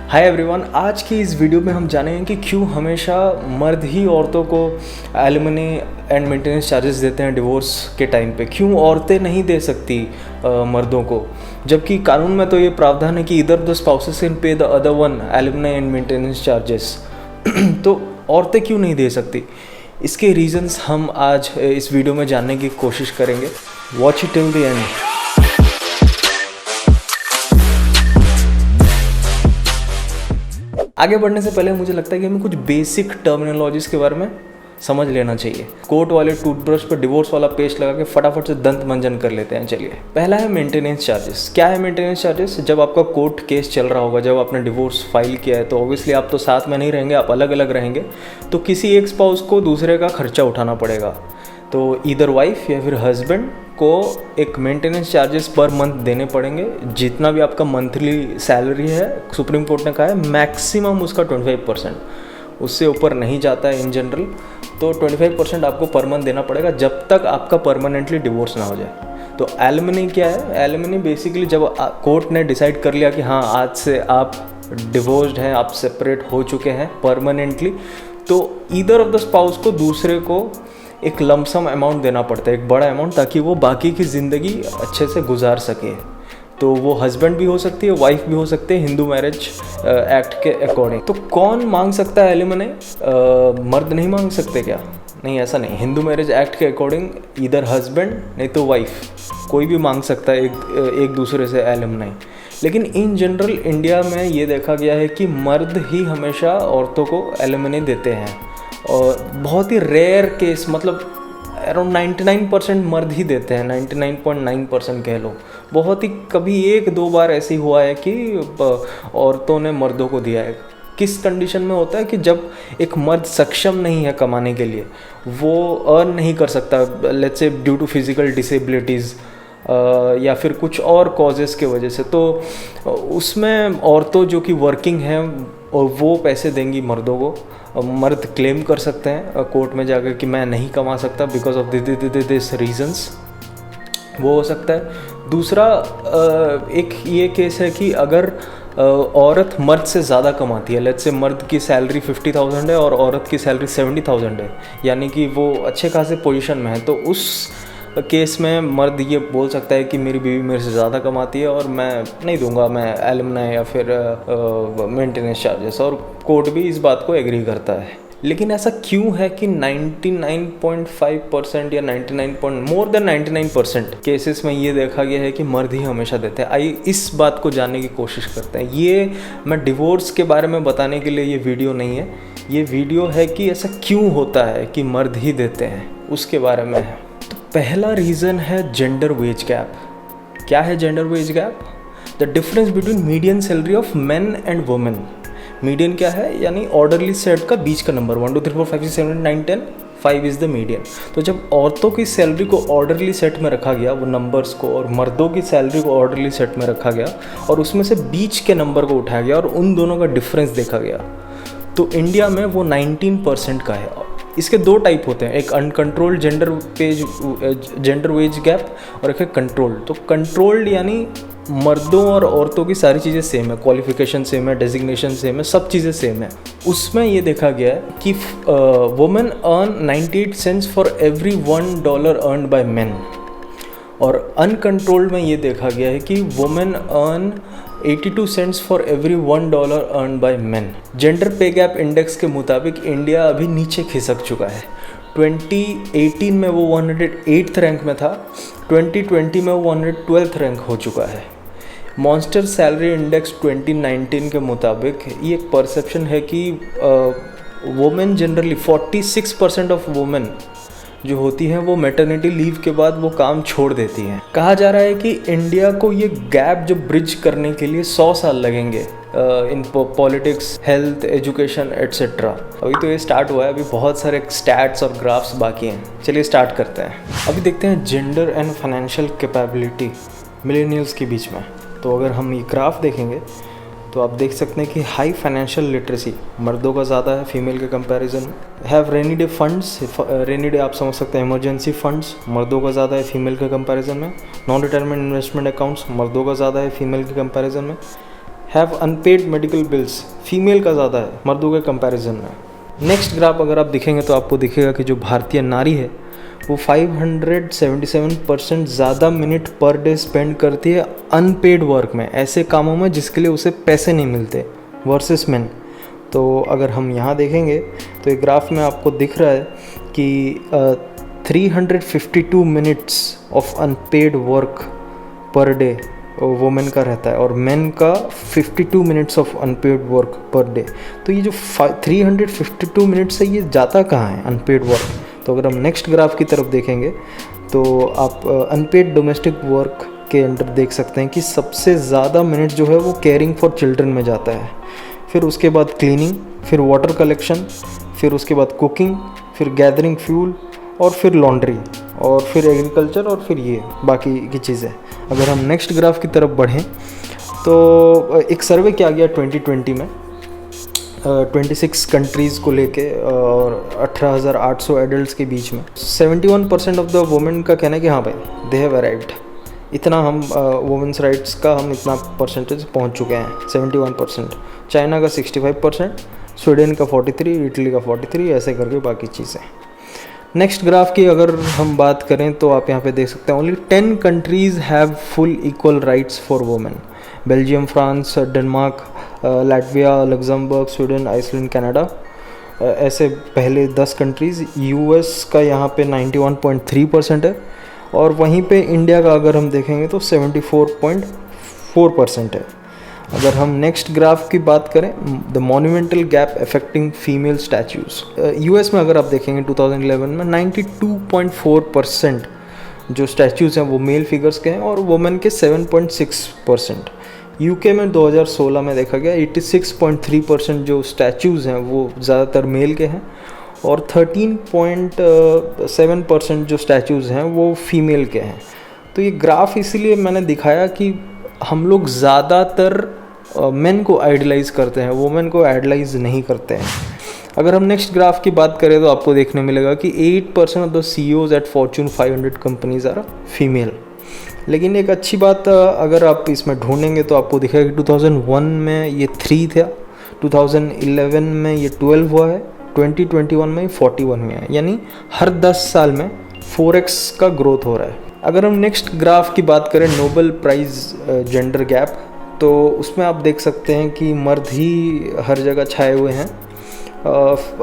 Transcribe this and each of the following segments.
Hi everyone, आज की इस वीडियो में हम जानेंगे कि क्यों हमेशा मर्द ही औरतों को एलिमनी एंड मेंटेनेंस चार्जेस देते हैं डिवोर्स के टाइम पे। क्यों औरतें नहीं दे सकती मर्दों को, जबकि कानून में तो ये प्रावधान है कि इधर the spouses can pay the other one alimony and maintenance charges. तो औरतें क्यों नहीं दे सकती, इसके रीजंस हम आज इस वीडियो में जानने की कोशिश करेंगे। Watch it till the end. आगे बढ़ने से पहले मुझे लगता है कि हमें कुछ बेसिक टर्मिनोलॉजीज के बारे में समझ लेना चाहिए। कोर्ट वाले टूथब्रश पर डिवोर्स वाला पेस्ट लगा के फटाफट से दंत मंजन कर लेते हैं। चलिए, पहला है मेंटेनेंस चार्जेस। क्या है मेंटेनेंस चार्जेस? जब आपका कोर्ट केस चल रहा होगा, जब आपने डिवोर्स फाइल किया है, तो ऑब्वियसली आप तो साथ में नहीं रहेंगे, आप अलग अलग रहेंगे, तो किसी एक स्पाउस को दूसरे का खर्चा उठाना पड़ेगा। तो ईदर वाइफ या फिर हस्बैंड को एक मेंटेनेंस चार्जेस पर मंथ देने पड़ेंगे। जितना भी आपका मंथली सैलरी है, सुप्रीम कोर्ट ने कहा है मैक्सिमम उसका 25%, उससे ऊपर नहीं जाता है इन जनरल। तो 25% आपको पर मंथ देना पड़ेगा जब तक आपका परमानेंटली डिवोर्स ना हो जाए। तो एलिमनी क्या है? एलिमनी बेसिकली जब कोर्ट ने डिसाइड कर लिया कि हाँ, आज से आप डिवोर्स्ड हैं, आप सेपरेट हो चुके हैं परमानेंटली, तो ईदर ऑफ द स्पाउस को दूसरे को एक लमसम अमाउंट देना पड़ता है, एक बड़ा अमाउंट, ताकि वो बाकी की ज़िंदगी अच्छे से गुजार सके। तो वो हस्बैंड भी हो सकती है, वाइफ भी हो सकते हैं, हिंदू मैरिज एक्ट के अकॉर्डिंग। तो कौन मांग सकता है एलिमनी? मर्द नहीं मांग सकते क्या? नहीं, ऐसा नहीं। हिंदू मैरिज एक्ट के अकॉर्डिंग इधर हस्बैंड नहीं तो वाइफ, कोई भी मांग सकता है एक दूसरे से एलिमनी। लेकिन इन जनरल इंडिया में ये देखा गया है कि मर्द ही हमेशा औरतों को एलिमनी देते हैं, और बहुत ही रेयर केस, मतलब अराउंड 99% मर्द ही देते हैं, 99.9% कह लो। बहुत ही कभी एक दो बार ऐसी हुआ है कि औरतों ने मर्दों को दिया है। किस कंडीशन में होता है कि जब एक मर्द सक्षम नहीं है कमाने के लिए, वो अर्न नहीं कर सकता, let's say due to physical disabilities या फिर कुछ और कॉजेज़ के वजह से, तो उसमें औरतों जो कि वर्किंग हैं और वो पैसे देंगी मर्दों को। मर्द क्लेम कर सकते हैं कोर्ट में जाकर कि मैं नहीं कमा सकता बिकॉज ऑफ दिस रीजंस, वो हो सकता है। दूसरा एक ये केस है कि अगर औरत मर्द से ज़्यादा कमाती है, लेट्स से मर्द की सैलरी 50,000 है और औरत की सैलरी 70,000 है, यानी कि वो अच्छे खासे पोजीशन में है, तो उस केस में मर्द ये बोल सकता है कि मेरी बीवी मेरे से ज़्यादा कमाती है और मैं नहीं दूंगा, मैं एलिमनी या फिर मेंटेनेंस चार्जेस, और कोर्ट भी इस बात को एग्री करता है। लेकिन ऐसा क्यों है कि 99.5% या मोर देन 99% केसेस में ये देखा गया है कि मर्द ही हमेशा देते हैं? आइए इस बात को जानने की कोशिश करते हैं। ये मैं डिवोर्स के बारे में बताने के लिए ये वीडियो नहीं है, ये वीडियो है कि ऐसा क्यों होता है कि मर्द ही देते हैं, उसके बारे में है। पहला रीज़न है जेंडर वेज गैप। क्या है gender veg gap? The difference between median salary of men and women. Median क्या है? यानी ऑर्डरली सेट का बीच का नंबर, 1 2 3 4 5 6 7 8 9 10, 5 इज़ द मीडियन। तो जब औरतों की सैलरी को ऑर्डरली सेट में रखा गया, वो नंबर्स को, और मर्दों की सैलरी को ऑर्डरली सेट में रखा गया, और उसमें से बीच के नंबर को उठाया गया और उन दोनों का डिफरेंस देखा गया, तो इंडिया में वो 19% का है। इसके दो टाइप होते हैं, एक अनकंट्रोल्ड जेंडर वेज गैप और एक है कंट्रोल्ड। तो कंट्रोल्ड यानी मर्दों और औरतों की सारी चीज़ें सेम है, क्वालिफिकेशन सेम है, डेजिग्नेशन सेम है, सब चीज़ें सेम है। उसमें ये देखा गया है कि women earn 98 cents for every $1 earn by men, और अनकंट्रोल्ड में ये देखा गया है कि women earn 82 cents for every $1 earn by men. Gender pay gap index के मुताबिक इंडिया अभी नीचे खिसक चुका है। 2018 में वो 108th रैंक में था, 2020 में वो 112th रैंक हो चुका है। मॉन्स्टर सैलरी इंडेक्स 2019 के मुताबिक ये एक परसेप्शन है कि वुमेन जनरली 46% ऑफ वुमेन जो होती हैं वो मैटरनिटी लीव के बाद वो काम छोड़ देती हैं। कहा जा रहा है कि इंडिया को ये गैप जो ब्रिज करने के लिए 100 साल लगेंगे in politics, health, education etcetera. अभी तो ये स्टार्ट हुआ है, अभी बहुत सारे स्टैट्स और ग्राफ्स बाकी हैं। चलिए स्टार्ट करते हैं। अभी देखते हैं gender and financial capability millennials के बीच में। तो अगर हम ये ग्राफ देखेंगे तो आप देख सकते हैं कि हाई फाइनेंशियल लिटरेसी मर्दों का ज़्यादा है फीमेल के कंपैरिजन में। Have rainy day funds, rainy day आप समझ सकते हैं इमरजेंसी फंड्स, मर्दों का ज़्यादा है फीमेल के कंपैरिजन में। नॉन रिटायरमेंट इन्वेस्टमेंट अकाउंट्स मर्दों का ज़्यादा है फीमेल के कंपैरिजन में। Have unpaid medical bills, female का ज़्यादा है मर्दों के कंपैरिजन में। नेक्स्ट ग्राफ अगर आप दिखेंगे तो आपको दिखेगा कि जो भारतीय नारी है वो 577% ज़्यादा मिनट पर डे स्पेंड करती है अनपेड वर्क में, ऐसे कामों में जिसके लिए उसे पैसे नहीं मिलते, वर्सेस मेन। तो अगर हम यहाँ देखेंगे तो एक ग्राफ में आपको दिख रहा है कि 352 minutes of unpaired work per day women का रहता है और मेन का 52 minutes of unpaired work per day. तो ये जो 352 मिनट्स है ये जाता कहाँ है अनपेड वर्क। तो अगर हम नेक्स्ट ग्राफ की तरफ देखेंगे तो आप अनपेड डोमेस्टिक वर्क के अंडर देख सकते हैं कि सबसे ज़्यादा मिनट जो है वो केयरिंग फॉर चिल्ड्रन में जाता है, फिर उसके बाद क्लीनिंग, फिर वाटर कलेक्शन, फिर उसके बाद कुकिंग, फिर गैदरिंग फ्यूल और फिर लॉन्ड्री और फिर एग्रीकल्चर और फिर ये बाकी की चीज़ें। अगर हम नेक्स्ट ग्राफ की तरफ बढ़ें तो एक सर्वे किया गया 2020 में 26 कंट्रीज़ को लेके और 18,800 एडल्ट्स के बीच में 71% ऑफ द वुमेन का कहना है कि हाँ भाई दे हैव अराइव्ड, इतना हम वुमेन्स राइट्स का हम इतना परसेंटेज पहुंच चुके हैं 71%। चाइना का 65%, स्वीडन का 43%, इटली का 43%, ऐसे करके बाकी चीज़ें। नेक्स्ट ग्राफ की अगर हम बात करें तो आप यहाँ पे देख सकते हैं only 10 countries have full equal rights for women. Belgium, France, Denmark, Latvia, Luxembourg, Sweden, Iceland, Canada, ऐसे पहले 10 कंट्रीज़। यूएस का यहाँ पे 91.3% है और वहीं पे इंडिया का अगर हम देखेंगे तो 74.4% है। अगर हम नेक्स्ट ग्राफ की बात करें, the monumental gap affecting female statues, US में अगर आप देखेंगे 2011 में 92.4% जो स्टैचूज़ हैं वो मेल फिगर्स के हैं और वुमेन के 7.6%। यूके में 2016 में देखा गया 86.3% जो स्टैचूज़ हैं वो ज़्यादातर मेल के हैं और 13.7% जो स्टैचूज़ हैं वो फीमेल के हैं। तो ये ग्राफ इसीलिए मैंने दिखाया कि हम लोग ज़्यादातर मेन को आइडलाइज़ करते हैं, वुमेन को आइडलाइज़ नहीं करते हैं। अगर हम नेक्स्ट ग्राफ की बात करें तो आपको देखने मिलेगा कि 8% of the CEOs at Fortune 500 companies are female. लेकिन एक अच्छी बात अगर आप इसमें ढूंढेंगे तो आपको दिखेगा कि 2001 में ये 3 था, 2011 में ये 12 हुआ है, 2021 में 41 हुआ है, यानी हर 10 साल में 4x का ग्रोथ हो रहा है। अगर हम नेक्स्ट ग्राफ की बात करें नोबेल प्राइज़ जेंडर गैप, तो उसमें आप देख सकते हैं कि मर्द ही हर जगह छाए हुए हैं।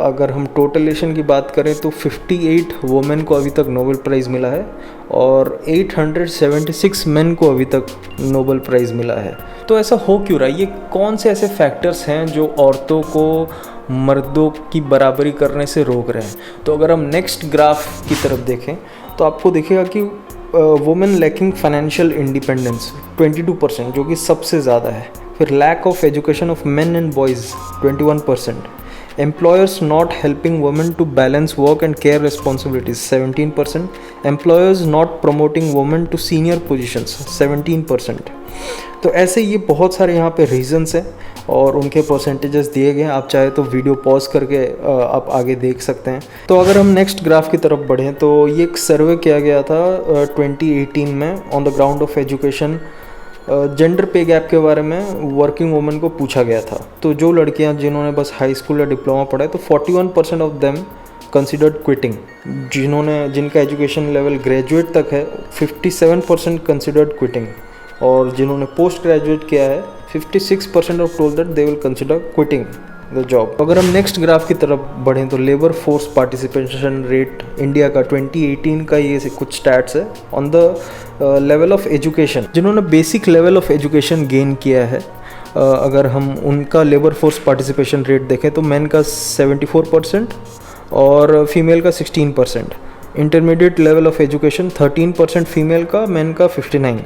अगर हम टोटलेशन की बात करें तो 58 वुमेन को अभी तक नोबेल प्राइज़ मिला है और 876 मेन को अभी तक नोबेल प्राइज़ मिला है। तो ऐसा हो क्यों रहा है? ये कौन से ऐसे फैक्टर्स हैं जो औरतों को मर्दों की बराबरी करने से रोक रहे हैं? तो अगर हम नेक्स्ट ग्राफ की तरफ देखें तो आपको दिखेगा कि वुमेन लैकिंग फाइनेंशियल इंडिपेंडेंस 22% जो कि सबसे ज़्यादा है। फिर lack of education of men and boys 21%, employers not helping women to balance work and care responsibilities 17%, employers not promoting women to senior positions 17%। तो ऐसे ये बहुत सारे यहाँ पे रीजंस हैं और उनके परसेंटेजेस दिए गए हैं। आप चाहे तो वीडियो पॉज करके आप आगे देख सकते हैं। तो अगर हम नेक्स्ट ग्राफ की तरफ बढ़ें तो ये एक सर्वे किया गया था 2018 में on the ground of education, gender pay gap के बारे में वर्किंग वुमेन को पूछा गया था। तो जो लड़कियां जिन्होंने बस हाई स्कूल या डिप्लोमा पढ़ा है तो 41% ऑफ देम कंसिडर्ड क्विटिंग, जिनका एजुकेशन लेवल ग्रेजुएट तक है 57% कंसिडर्ड क्विटिंग और जिन्होंने पोस्ट ग्रेजुएट किया है 56% of told that they will consider quitting the job. अगर हम नेक्स्ट ग्राफ की तरफ बढ़ें तो labour force participation rate India का 2018 का ये कुछ स्टैट्स है on the level of education. जिन्होंने basic level of education gain किया है, अगर हम उनका लेबर फोर्स पार्टिसिपेशन रेट देखें तो मेन का 74% और फीमेल का 16%। Intermediate level of education 13% female का, मेन का 59%।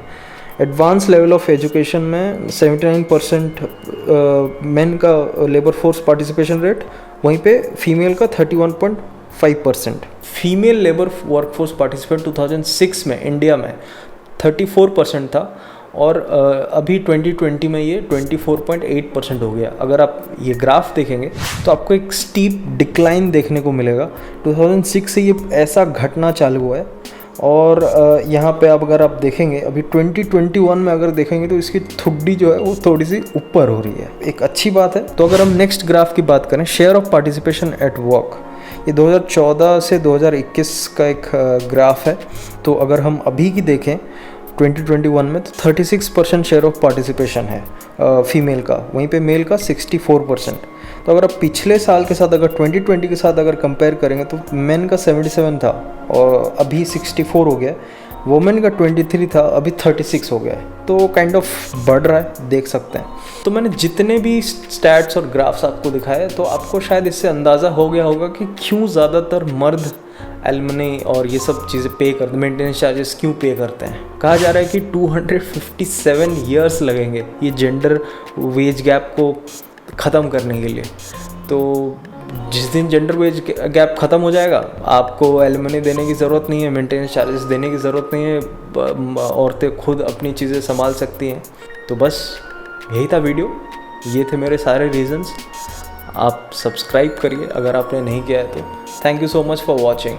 एडवांस लेवल ऑफ एजुकेशन में 79% मेन का लेबर फोर्स पार्टिसिपेशन रेट, वहीं पे फीमेल का 31.5%। फीमेल लेबर वर्कफोर्स पार्टिसिपेट 2006 में इंडिया में 34% था और अभी 2020 में ये 24.8% हो गया। अगर आप ये ग्राफ देखेंगे तो आपको एक स्टीप डिक्लाइन देखने को मिलेगा। 2006 से ये ऐसा घटना चालू हुआ है और यहाँ पे अब अगर आप देखेंगे अभी 2021 में अगर देखेंगे तो इसकी थुड्डी जो है वो थोड़ी सी ऊपर हो रही है, एक अच्छी बात है। तो अगर हम नेक्स्ट ग्राफ की बात करें, share of participation at work, ये 2014 से 2021 का एक ग्राफ है। तो अगर हम अभी की देखें 2021 में तो 36% शेयर ऑफ पार्टिसिपेशन है फीमेल का, वहीं पे मेल का 64%। तो अगर आप पिछले साल के साथ अगर 2020 के साथ अगर कंपेयर करेंगे तो मेन का 77 था और अभी 64 हो गया, वुमेन का 23 था अभी 36 हो गया है। तो काइंड ऑफ बढ़ रहा है, देख सकते हैं। तो मैंने जितने भी स्टैट्स और ग्राफ्स आपको दिखाए तो आपको शायद इससे अंदाज़ा हो गया होगा कि क्यों ज़्यादातर मर्द एलमनी और ये सब चीज़ें पे करते, मेंटेनेंस चार्जेस क्यों पे करते हैं। कहा जा रहा है कि 257 ईयर्स लगेंगे ये जेंडर वेज गैप को ख़त्म करने के लिए। तो जिस दिन जेंडर वेज गैप ख़त्म हो जाएगा, आपको एलमनी देने की ज़रूरत नहीं है, मेंटेनेंस चार्जेस देने की ज़रूरत नहीं है, औरतें खुद अपनी चीज़ें संभाल सकती हैं। तो बस यही था वीडियो, ये थे मेरे सारे रीज़न्स। आप सब्सक्राइब करिए अगर आपने नहीं किया है तो। Thank you so much for watching.